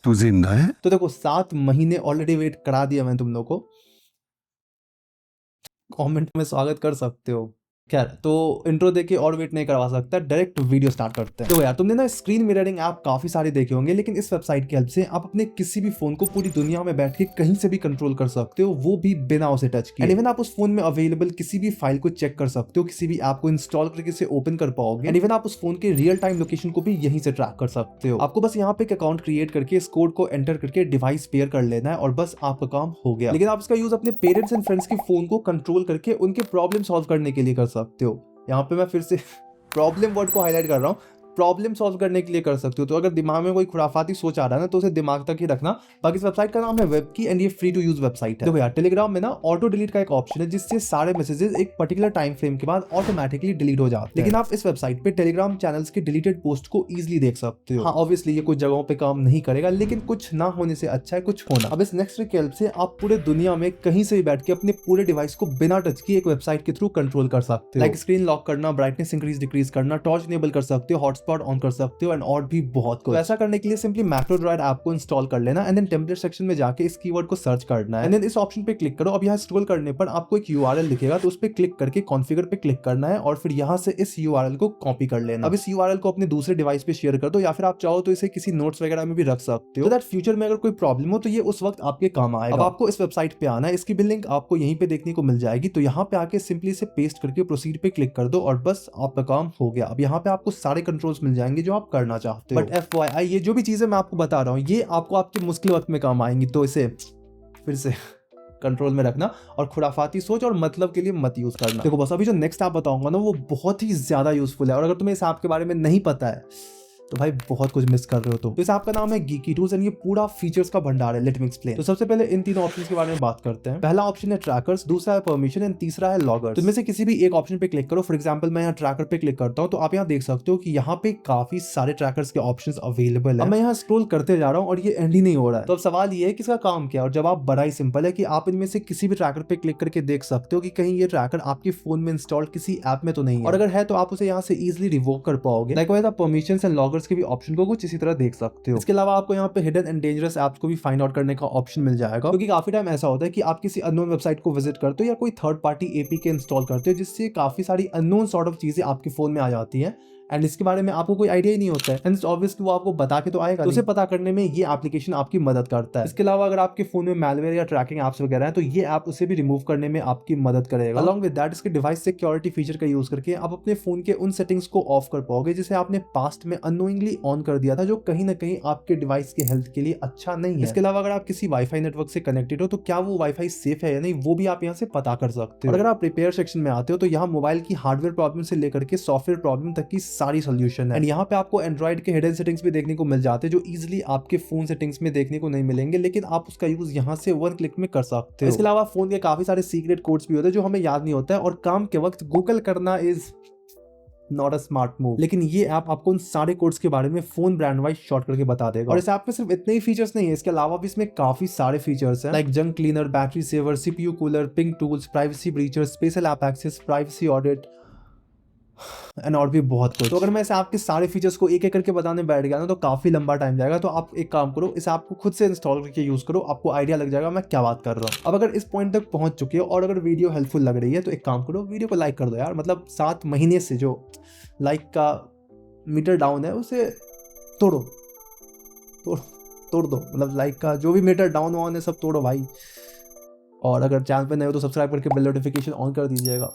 तू जिंदा है? तो देखो 7 महीने ऑलरेडी वेट करा दिया मैंने तुम लोग को। कमेंट में स्वागत कर सकते हो। खैर, तो इंट्रो देके और वेट नहीं करवा सकता, डायरेक्ट वीडियो स्टार्ट करते हैं। तो यार तुमने ना स्क्रीन मिररिंग ऐप काफी सारे देखे होंगे, लेकिन इस वेबसाइट की हेल्प से आप अपने किसी भी फोन को पूरी दुनिया में बैठ के कहीं से भी कंट्रोल कर सकते हो, वो भी बिना उसे टच किए। एंड इवन आप उस फोन में अवेलेबल किसी भी फाइल को चेक कर सकते हो, किसी भी ऐप को इंस्टॉल करके इसे ओपन कर पाओगे। एंड इवन आप उस फोन के रियल टाइम लोकेशन को भी यहीं से ट्रैक कर सकते हो। आपको बस यहाँ पे एक अकाउंट क्रिएट करके इस कोड को एंटर करके डिवाइस पेयर कर लेना है और बस आपका काम हो गया। लेकिन आप इसका यूज अपने पेरेंट्स एंड फ्रेंड्स के फोन को कंट्रोल करके उनके प्रॉब्लम सॉल्व करने के लिए कर सकते हो। यहाँ पे मैं फिर से प्रॉब्लम वर्ड को हाईलाइट कर रहा हूँ, प्रॉब्लम सॉल्व करने के लिए कर सकते हो। तो अगर दिमाग में कोई खुराफाती सोच आ रहा है ना, तो उसे दिमाग तक ही रखना। बाकी इस वेबसाइट का नाम है वेबकी एंड ये फ्री टू यूज वेबसाइट है। देखो यार, टेलीग्राम में ना ऑटो डिलीट का एक ऑप्शन है, जिससे सारे मैसेजेस एक पर्टिकुलर टाइम फ्रेम के बाद ऑटोमेटिकली डिलीट हो जाते हैं। लेकिन आप इस वेबसाइट पे टेलीग्राम चैनल्स के डिलीटेड पोस्ट को इजिली देख सकते हो। हाँ, ऑब्वियसली ये कुछ जगहों पे काम नहीं करेगा, लेकिन कुछ ना होने से अच्छा है कुछ होना। अब इस नेक्स्ट ट्रिक की हेल्प से आप पूरे दुनिया में कहीं से भी बैठ के अपने पूरे डिवाइस को बिना टच किए एक वेबसाइट के थ्रू कंट्रोल कर सकते हो। लाइक स्क्रीन लॉक करना, ब्राइटनेस इंक्रीज डिक्रीज करना, टॉर्च इनेबल कर सकते हो, हॉटस्पॉट ऑन कर सकते हो एंड और भी बहुत कुछ। तो ऐसा करने के लिए सिंपली मैक्रोड्रॉइड ऐप को इंस्टॉल कर लेना एंड देन टेम्पलेट सेक्शन में जाके इस कीवर्ड को सर्च करना है एंड देन इस ऑप्शन पे क्लिक करो। अब यहाँ स्क्रॉल करने पर आपको एक यूआरएल दिखेगा, तो उस पे क्लिक करके कॉन्फ़िगर पे क्लिक करना है और फिर यहाँ से इस यूआरएल को कॉपी कर लेना। अब इस यूआरएल को अपने दूसरे डिवाइस पे शेयर कर दो, या फिर आप चाहो तो इसे किसी नोट्स वगैरह में भी रख सकते हो, तो दैट फ्यूचर में अगर कोई प्रॉब्लम हो तो ये उस वक्त आपके काम आएगा। अब आपको इस वेबसाइट पे आना है, इसकी भी लिंक आपको यहीं पे देखने को मिल जाएगी। तो यहाँ पे आके सिंपली इसे पेस्ट करके प्रोसीड पे क्लिक कर दो और बस आपका काम हो गया। अब यहाँ पे आपको सारे कंट्रोल्स मिल जाएंगे जो आप करना चाहते हो। बट FYI, ये जो भी चीजें मैं आपको बता रहा हूँ ये आपको आपके मुश्किल वक्त में काम आएंगी, तो इसे फिर से कंट्रोल में रखना और खुराफाती सोच और मतलब के लिए मत यूज करना। देखो बस अभी जो नेक्स्ट ऐप बताऊंगा ना, वो बहुत ही ज्यादा यूजफुल है, और अगर तुम्हें इस ऐप के बारे में नहीं पता है तो भाई बहुत कुछ मिस कर रहे हो तुम। तो इस ऐप का नाम है गीकी टूल्स एंड ये पूरा फीचर्स का भंडार है। Let me explain. तो सबसे पहले इन तीनों ऑप्शंस के बारे में बात करते हैं। पहला ऑप्शन है ट्रैकर्स, दूसरा है परमिशन एंड तीसरा है लॉगर्स। तो इनमें से किसी भी एक ऑप्शन पे क्लिक करो। फॉर एग्जांपल मैं यहाँ ट्रैकर पे क्लिक करता हूँ, तो आप यहाँ देख सकते हो कि यहाँ पे काफी सारे ट्रैकर्स के ऑप्शंस अवेलेबल है। अब मैं यहाँ स्क्रॉल करते जा रहा हूँ और ये एंड ही नहीं हो रहा है। तो अब सवाल ये है कि इसका काम क्या है, और जवाब बड़ा ही सिंपल है कि आप इनमें से किसी भी ट्रैकर पे क्लिक करके देख सकते हो कि कहीं ये ट्रैकर आपके फोन में इंस्टॉल्ड किसी ऐप में तो नहीं है, और अगर है तो आप उसे यहाँ से इजिली रिवोक कर पाओगे। लाइकवाइज आप परमिशंस एंड लॉगर्स के भी ऑप्शन को कुछ इसी तरह देख सकते हो। इसके अलावा आपको यहाँ पे हिडन एंड डेंजरस ऐप्स को भी फाइंड आउट करने का ऑप्शन मिल जाएगा, क्योंकि काफी टाइम ऐसा होता है कि आप किसी अननोन वेबसाइट को विजिट करते हो या कोई थर्ड पार्टी एपीके इंस्टॉल करते हो, जिससे काफी सारी अननोन सॉर्ट ऑफ चीजें आपके फोन में आ जाती हैं एंड इसके बारे में आपको कोई आइडिया ही नहीं होता है। एंड ऑब्वियसली वो आपको बता के तो आएगा, तो उसे पता करने में ये एप्लीकेशन आपकी मदद करता है। इसके अलावा अगर आपके फोन में मैलवेयर या ट्रैकिंग एप्स वगैरह है तो ये ऐप उसे भी रिमूव करने में आपकी मदद करेगा। अलॉन्ग विद दैट इसके डिवाइस सिक्योरिटी फीचर का यूज करके आप अपने फोन के उन सेटिंग्स को ऑफ कर पाओगे जिसे आपने पास्ट में अननोइंगली ऑन कर दिया था, जो कहीं ना कहीं आपके डिवाइस के हेल्थ के लिए अच्छा नहीं है। इसके अलावा अगर आप किसी वाईफाई नेटवर्क से कनेक्टेड हो तो क्या वो वाईफाई सेफ है या नहीं, वो भी आप यहाँ से पता कर सकते हो। और अगर आप रिपेयर सेक्शन में आते हो तो यहाँ मोबाइल की हार्डवेयर प्रॉब्लम से लेकर के सॉफ्टवेयर प्रॉब्लम तक की सारी सोल्यूशन है। एंड यहाँ पे आपको एंड्रॉइड के हिडन सेटिंग्स भी देखने को मिल जाते हैं, जो इजीली आपके फोन सेटिंग्स में देखने को नहीं मिलेंगे, लेकिन आप उसका यूज यहाँ से वन क्लिक में कर सकते हो। इसके अलावा फोन के काफी सारे सीक्रेट कोड्स भी होते हैं जो हमें याद नहीं होता है, और काम के वक्त गूगल करना is not a smart move. लेकिन ये ऐप आपको उन सारे कोड्स के बारे में फोन ब्रांड वाइज शॉर्ट करके बता देगा। और इस ऐप में सिर्फ इतने ही फीचर्स नहीं है, इसके अलावा भी इसमें काफी सारे फीचर्स हैं, like junk cleaner, battery saver, CPU cooler, ping tools, privacy breacher, special app access, privacy audit and और भी बहुत कुछ। तो अगर मैं इस ऐप के सारे फीचर्स को एक एक करके बताने बैठ गया ना तो काफी लंबा टाइम जाएगा। तो आप एक काम करो, इस ऐप को खुद से इंस्टॉल करके यूज करो, आपको आइडिया लग जाएगा मैं क्या बात कर रहा हूँ। अब अगर इस पॉइंट तक पहुंच चुके हो और अगर वीडियो हेल्पफुल लग रही है तो एक काम करो, वीडियो को लाइक कर दो यार। मतलब 7 महीने से जो लाइक का मीटर डाउन है उसे तोड़ो तोड़ तोड़ दो। मतलब लाइक का जो भी मीटर डाउन ऑन है सब तोड़ो भाई। और अगर चैनल पे नए हो तो सब्सक्राइब करके बेल नोटिफिकेशन ऑन कर दीजिएगा।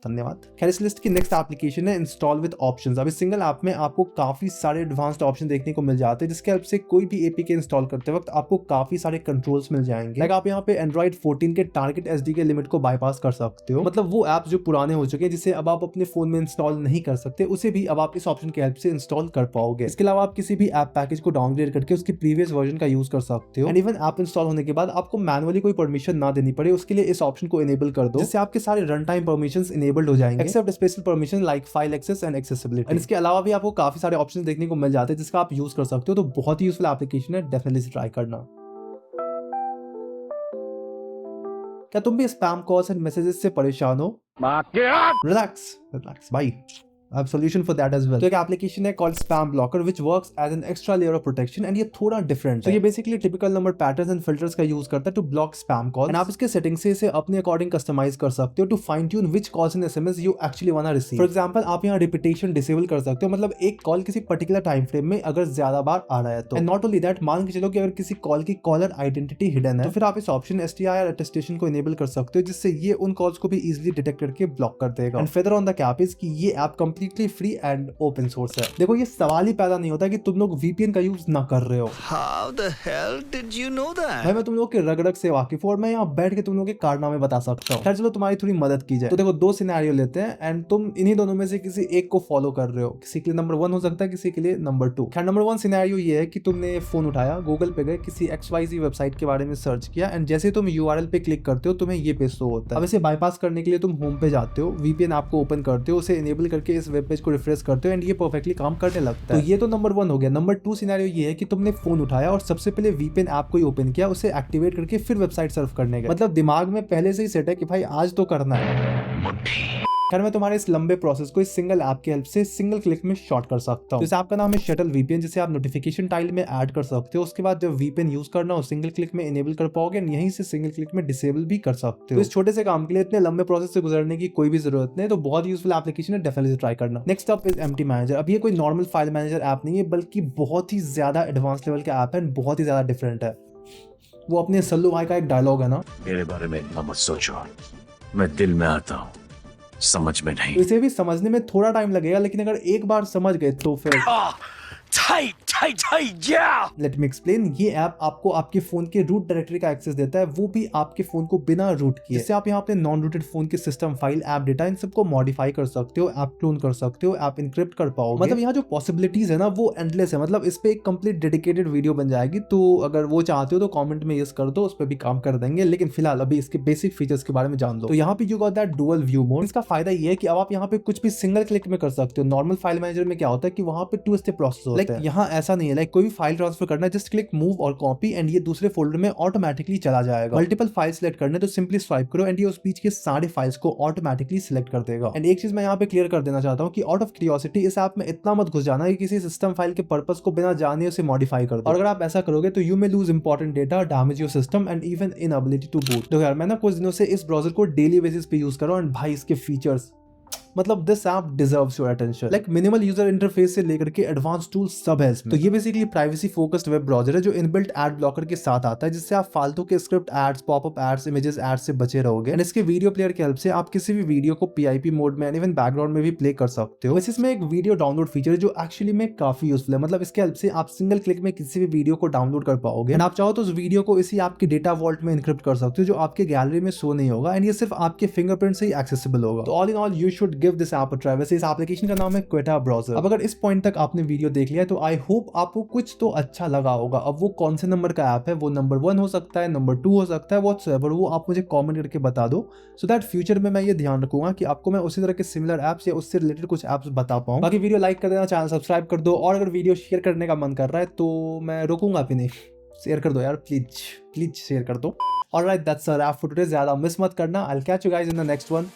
धन्यवाद। खैर, इस लिस्ट की नेक्स्ट एप्लीकेशन है इंस्टॉल विद ऑप्शंस। अब इस सिंगल ऐप में आपको काफी सारे एडवांस्ड ऑप्शन देखने को मिल जाते हैं, जिसके हेल्प से कोई भी एपीके इंस्टॉल करते वक्त आपको काफी सारे कंट्रोल्स मिल जाएंगे। लाइक आप यहाँ पे एंड्रॉइड 14 के टारगेट एसडी के लिमिट को बाईपास कर सकते हो। मतलब वो ऐप जो पुराने हो चुके हैं, जिसे अब आप अपने फोन में इंस्टॉल नहीं कर सकते, उसे भी अब आप इस ऑप्शन की हेल्प से इंस्टॉल कर पाओगे। इसके अलावा आप किसी भी ऐप पैकेज को डाउनग्रेड करके उसकी प्रीवियस वर्जन का यूज कर सकते हो। एंड इवन ऐप इंस्टॉल होने के बाद आपको मैनुअली कोई परमिशन ना देनी पड़े, उसके लिए इस ऑप्शन को इनेबल कर दो, जिससे आपके सारे रन टाइम परमिशंस इनेबल्ड हो जाएंगे, except special permission like file access and accessibility. And इसके अलावा भी आपको काफी सारे ऑप्शंस देखने को मिल जाते हैं जिसका आप यूज कर सकते हो। तो बहुत ही यूजफुल एप्लीकेशन है, डेफिनेटली ट्राई करना। क्या तुम भी स्पैम कॉल्स एंड मैसेजेस से परेशान हो? रिलैक्स रिलैक्स भाई, I have solution for that as well. तो एक एप्लीकेशन है called Spam Blocker which works as an extra layer of protection and ये थोड़ा different है. तो ये basically typical number patterns and filters का यूज करता है to block spam calls and आप इसके settings से इसे अपने according customize कर सकते हो to fine tune which calls in SMS you actually wanna receive. For example आप यहाँ repetition disable कर सकते हो, मतलब एक कॉल किसी particular time frame में अगर ज्यादा बार आ रहा है तो. And not only that, मान के चलो कि अगर किसी कॉल की caller identity hidden है तो फिर आप इस option STI attestation को enable कर सकते हो जिससे ये उन कॉल्स को भी easily detect करके ब्लॉक कर देगा. And feather on the cap is कि ये app completely free and open source है. देखो ये सवाल ही पैदा नहीं होता कि तुम लोग VPN का यूज ना कर रहे हो. How the hell did you know that? भाई मैं तुम लोग के रगड़ग से वाकिफ हूं और मैं यहाँ बैठ के तुम लोग के कारनामे बता सकता हूँ. खैर चलो तुम्हारी थोड़ी मदद की जाए. तो देखो दो सिनेरियो लेते हैं एंड तुम इन्हीं दोनों में से किसी एक को फॉलो कर रहे हो. किसी के लिए नंबर 1 हो सकता है, किसी के लिए नंबर 2. खैर नंबर 1 सिनेरियो ये है कि तुमने फोन उठाया, गूगल पे गए, किसी XYZ वेबसाइट के बारे में सर्च किया एंड जैसे तुम URL पे क्लिक करते हो तुम्हें ये पेज शो होता है. अब इसे बाईपास करने के लिए तुम होम पे जाते हो, VPN ऐप को ओपन करते हो, उसे इनेबल करके इस वेब पेज को रिफ्रेश करते हो एंड ये परफेक्टली काम करने लगता है. तो ये तो नंबर 1 हो गया. नंबर 2 सिनेरियो ये है कि तुमने फोन उठाया और सबसे पहले VPN ऐप को ही ओपन किया, उसे एक्टिवेट करके फिर वेबसाइट सर्फ करने गए. मतलब दिमाग में पहले से ही सेट है कि भाई आज तो करना है. खैर मैं तुम्हारे इस लंबे प्रोसेस को इस सिंगल ऐप की हेल्प से सिंगल क्लिक में शॉर्ट कर सकता हूँ. इस ऐप का नाम है शटल VPN जिसे आप नोटिफिकेशन टाइल में ऐड कर सकते हो. उसके बाद जब VPN यूज करना हो सिंगल क्लिक में इनेबल कर पाओगे और यहीं से सिंगल क्लिक में डिसेबल भी कर सकते हो. तो इस छोटे से काम के लिए इतने लंबे प्रोसेस से गुजरने की कोई भी जरूरत नहीं. तो बहुत यूजफुल एप्लीकेशन है, डेफिनेटली ट्राई करना. Next up is empty manager. अब ये कोई नॉर्मल फाइल मैनेजर ऐप नहीं है बल्कि बहुत ही ज्यादा एडवांस लेवल का ऐप है, बहुत ही ज्यादा डिफरेंट है. वो अपने सल्लू भाई का एक डायलॉग है ना, मेरे बारे में इतना मत सोचो, मैं दिल में आता हूँ, समझ में नहीं. इसे भी समझने में थोड़ा टाइम लगेगा लेकिन अगर एक बार समझ गए तो फिर लेट मी एक्सप्लेन. ये ऐप आपको आपके फोन के रूट डायरेक्टरी का एक्सेस देता है, वो भी आपके फोन को बिना रूट किए, जिससे आप यहाँ अपने नॉन रूटेड फोन के सिस्टम फाइल, ऐप डेटा, इन सबको मॉडिफाई कर सकते हो, ऐप क्लोन कर सकते हो, ऐप इनक्रिप्ट कर पाओगे. मतलब यहाँ जो पॉसिबिलिटीज है ना वो एंडलेस है. मतलब इस पे एक कंप्लीट डेडिकेटेड वीडियो बन जाएगी, तो अगर वो चाहते हो तो कमेंट में यस कर दो, उस पर भी काम कर देंगे. लेकिन फिलहाल अभी इसके बेसिक फीचर्स के बारे में जान लो. तो यहाँ पे you got that dual view mode. इसका फायदा ये है कि अब आप यहाँ पे कुछ भी सिंगल क्लिक में कर सकते हो. नॉर्मल फाइल मैनेजर में क्या होता है कि वहाँ पे 2 स्टेप प्रोसेस होता है. यहाँ ऐसा नहीं है. लाइक कोई भी फाइल ट्रांसफर करना है, जस्ट क्लिक मूव और कॉपी एंड ये दूसरे फोल्डर में ऑटोमेटिकली चला जाएगा. मल्टीपल फाइल सिलेक्ट करने तो सिंपली स्वाइप करो एंड ये उस बीच के सारे फाइल्स को ऑटोमेटिकली सिलेक्ट कर देगा. एंड एक चीज मैं यहाँ पे क्लियर कर देना चाहता हूँ कि आउट ऑफ क्यूरियोसिटी इस ऐप में इतना मत घुस जाना कि किसी सिस्टम फाइल के पर्पस को बिना जाने उसे मॉडिफाई कर दो. और अगर आप ऐसा करोगे तो you may lose important data, damage your system and even inability to boot. तो यार मैं ना कुछ दिनों से इस ब्राउजर को डेली बेसिस पे यूज कर रहा हूँ एंड भाई इसके फीचर्स, मतलब this app deserves your attention. Like minimal user interface से लेकर के एडवांस टूल सब है इसमें. तो ये basically privacy focused web browser है जो इनबिल्ट एड ब्लॉकर के साथ आता है, जिससे आप फालतू के script ads, popup ads, images ads से बचे रहोगे. एंड इसके वीडियो प्लेयर की हेल्प से आप किसी भी वीडियो को PIP मोड में एंड इवन बैकग्राउंड में भी प्ले कर सकते हो. वैसे इसमें एक वीडियो डाउनलोड फीचर है जो एक्चुअली में काफी यूजफुल है. मतलब इसके हेल्प से आप सिंगल क्लिक में किसी भी वीडियो को डाउनलोड कर पाओगे एंड आप चाहो तो उस वीडियो को इसी आपके डेटा वॉल्ट में इनक्रिप्ट कर सकते हो जो आपके गैलरी में शो नहीं होगा एंड ये सिर्फ आपके फिंगरप्रिंट से ही एक्सेसिबल होगा. तो all in all you should give this app a try. इस एप्लीकेशन का नाम है क्वेटा ब्राउजर. अब अगर इस पॉइंट तक आपने वीडियो देख लिया तो आई होप आपको कुछ तो अच्छा लगा होगा. अब वो कौन से नंबर का ऐप है, वो नंबर 1 हो सकता है, नंबर 2 हो सकता है, व्हाटसएवर, वो आप मुझे कमेंट करके बता दो सो दैट फ्यूचर में मैं ये ध्यान रखूंगा कि आपको मैं उसी तरह के सिमिलर ऐप्स या उससे रिलेटेड कुछ ऐप्स बता पाऊं. बाकी वीडियो लाइक कर देना, चैनल सब्सक्राइब कर दो और अगर वीडियो शेयर करने का मन कर रहा है तो मैं रोकूंगा भी नहीं. शेयर कर दो यार, प्लीज शेयर कर दो. Alright, that's a rap for today. ज्यादा मिस मत करना. I will catch you guys in the next one.